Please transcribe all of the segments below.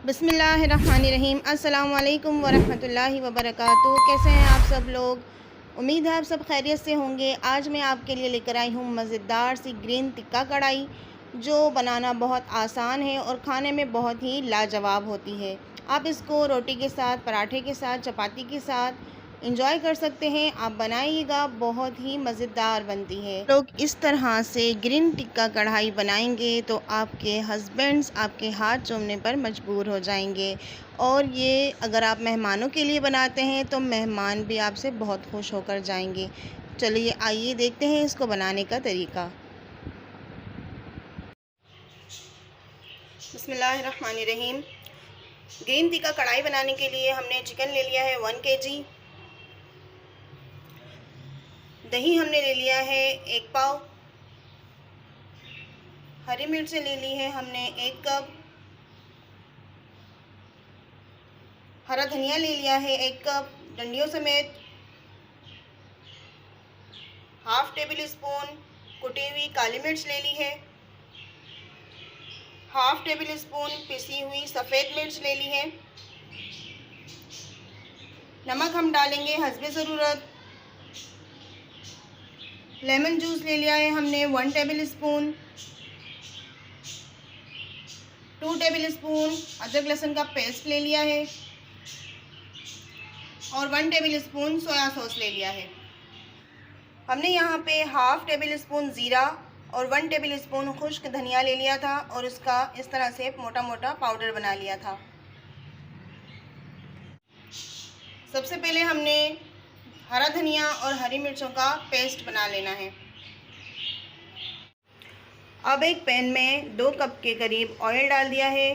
बिस्मिल्लाहिर्रहमानिर्रहीम। अस्सलाम वालेकुम वरहमतुल्लाहि वबरकातुहू। कैसे हैं आप सब लोग? उम्मीद है आप सब खैरियत से होंगे। आज मैं आपके लिए लेकर आई हूँ मज़ेदार सी ग्रीन टिक्का कढ़ाई, जो बनाना बहुत आसान है और खाने में बहुत ही लाजवाब होती है। आप इसको रोटी के साथ, पराठे के साथ, चपाती के साथ इंजॉय कर सकते हैं। आप बनाइएगा, बहुत ही मज़ेदार बनती है। लोग इस तरह से ग्रीन टिक्का कढ़ाई बनाएंगे तो आपके हस्बैंड्स आपके हाथ चूमने पर मजबूर हो जाएंगे। और ये अगर आप मेहमानों के लिए बनाते हैं तो मेहमान भी आपसे बहुत खुश होकर जाएंगे। चलिए आइए देखते हैं इसको बनाने का तरीका। बिस्मिल्लाहिर्रहमानिर्रहीम। ग्रीन टिक्का कढ़ाई बनाने के लिए हमने चिकन ले लिया है 1 kg। दही हमने ले लिया है 1 पाव। हरी मिर्च ले ली है हमने 1 कप। हरा धनिया ले लिया है 1 कप डंडियों समेत। हाफ टेबल स्पून कुटी हुई काली मिर्च ले ली है। हाफ टेबल स्पून पिसी हुई सफ़ेद मिर्च ले ली है। नमक हम डालेंगे हस्बे ज़रूरत। लेमन जूस ले लिया है हमने 1 टेबल स्पून। 2 टेबल स्पून अदरक लहसुन का पेस्ट ले लिया है और 1 टेबल स्पून सोया सॉस ले लिया है। हमने यहाँ पे हाफ टेबल स्पून ज़ीरा और 1 टेबल स्पून खुश्क धनिया ले लिया था और उसका इस तरह से मोटा मोटा पाउडर बना लिया था। सबसे पहले हमने हरा धनिया और हरी मिर्चों का पेस्ट बना लेना है। अब एक पैन में 2 कप के करीब ऑयल डाल दिया है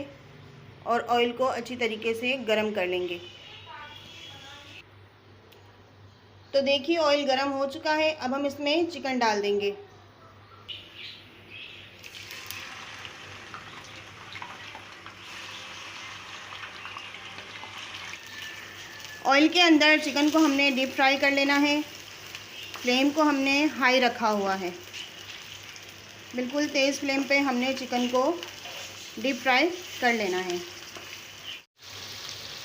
और ऑयल को अच्छी तरीके से गरम कर लेंगे। तो देखिए ऑयल गरम हो चुका है। अब हम इसमें चिकन डाल देंगे। ऑयल के अंदर चिकन को हमने डीप फ्राई कर लेना है। फ्लेम को हमने हाई रखा हुआ है। बिल्कुल तेज़ फ्लेम पे हमने चिकन को डीप फ्राई कर लेना है।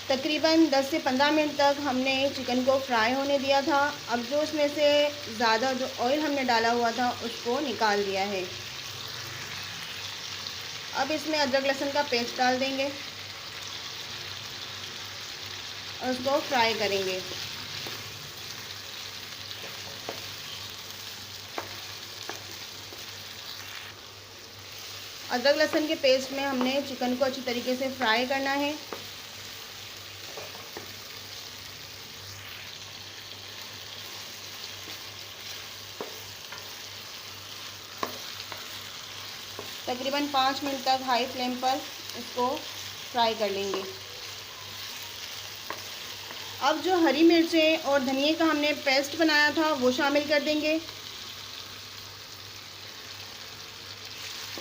तकरीबन 10 से 15 मिनट तक हमने चिकन को फ्राई होने दिया था। अब जो उसमें से ज़्यादा जो ऑयल हमने डाला हुआ था उसको निकाल दिया है। अब इसमें अदरक लहसुन का पेस्ट डाल देंगे और उसको फ्राई करेंगे। अदरक लहसुन के पेस्ट में हमने चिकन को अच्छी तरीके से फ्राई करना है। तकरीबन 5 मिनट तक हाई फ्लेम पर इसको फ्राई कर लेंगे। अब जो हरी मिर्चें और धनिए का हमने पेस्ट बनाया था वो शामिल कर देंगे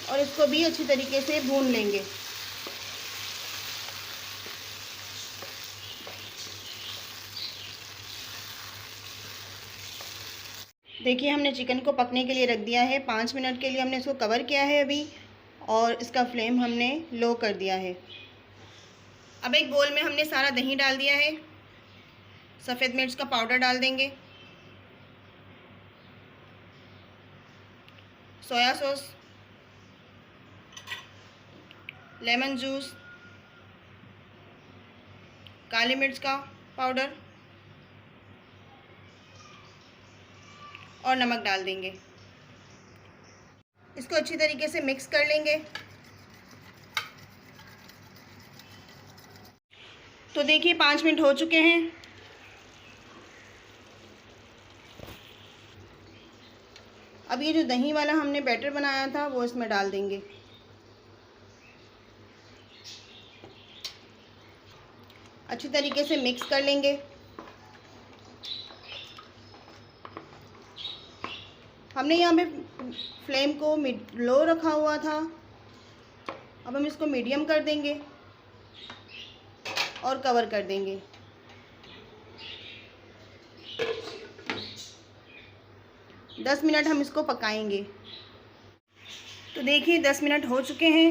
और इसको भी अच्छी तरीके से भून लेंगे। देखिए हमने चिकन को पकने के लिए रख दिया है। 5 मिनट के लिए हमने इसको कवर किया है अभी, और इसका फ्लेम हमने लो कर दिया है। अब एक बोल में हमने सारा दही डाल दिया है। सफ़ेद मिर्च का पाउडर डाल देंगे। सोया सॉस, लेमन जूस, काली मिर्च का पाउडर और नमक डाल देंगे। इसको अच्छी तरीके से मिक्स कर लेंगे। तो देखिए 5 मिनट हो चुके हैं। अब ये जो दही वाला हमने बैटर बनाया था वो इसमें डाल देंगे। अच्छी तरीके से मिक्स कर लेंगे। हमने यहाँ पे फ्लेम को लो रखा हुआ था। अब हम इसको मीडियम कर देंगे और कवर कर देंगे। दस मिनट हम इसको पकाएंगे। तो देखिए 10 मिनट हो चुके हैं।